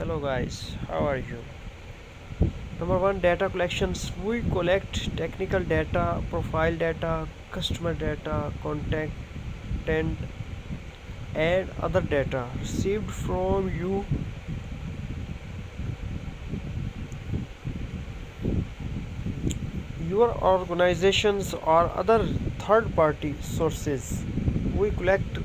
Hello guys, how are you? Number one, data collections. We collect technical data, profile data, customer data, contact, and other data received from your organizations or other third-party sources. We collect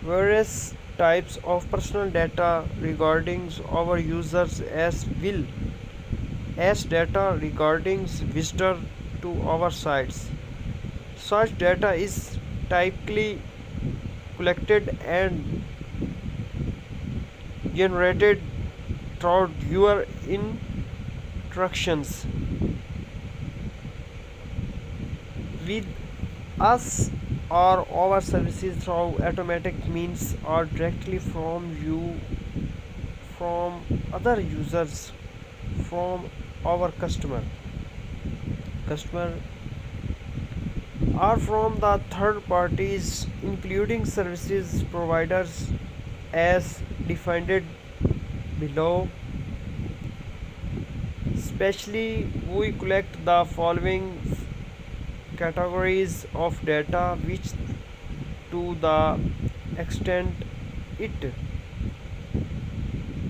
various types of personal data regarding our users as well as data regarding visitor to our sites. Such data is typically collected and generated through your interactions with us or our services through automatic means or directly from other users from our customer or from the third parties including services providers as defined below. Especially we collect the following categories of data which to the extent it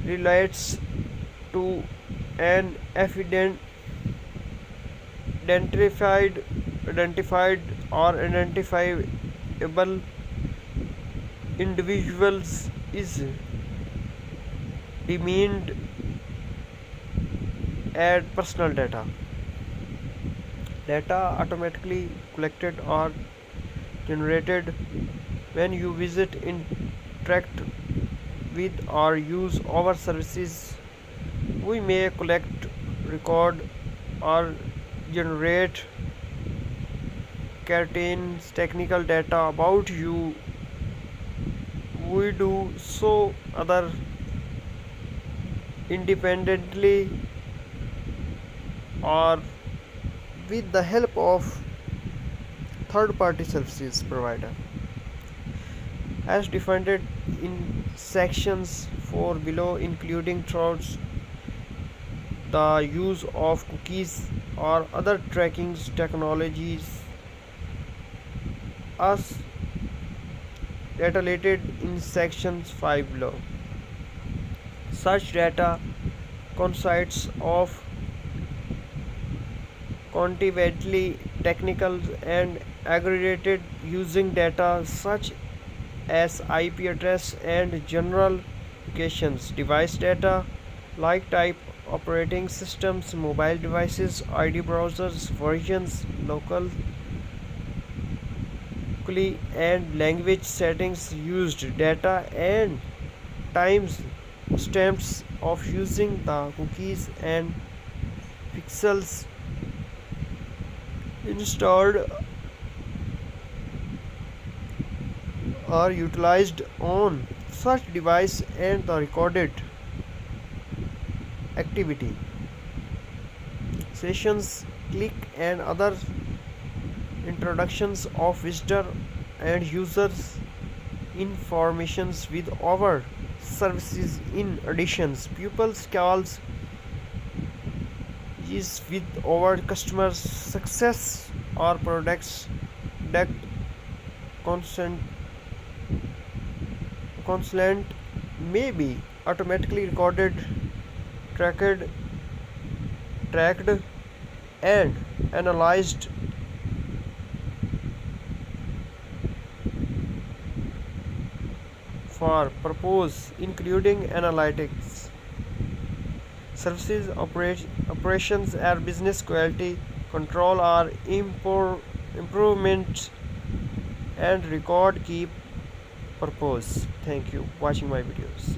relates to an identified identified or identifiable individuals is deemed as personal data. Data automatically collected or generated when you visit, interact with, or use our services. We may collect, record, or generate contains technical data about you. We do so other independently or with the help of third party services provider as defined in sections 4 below, including through the use of cookies or other tracking technologies as detailed in sections 5 below. Such data consists of quantitatively technical and aggregated using data such as IP address and general locations, device data like type, operating systems, mobile devices, ID browsers, versions, locally and language settings used, data and times stamps of using the cookies and pixels installed are utilized on such device and the recorded activity, sessions, click and other introductions of visitor and users informations with our services. In addition, pupils calls is with our customers success or products that constant constant may be automatically recorded, tracked tracked and analyzed for purpose including analytics services operations and business quality control or improvement and record keep purpose. Thank you watching my videos.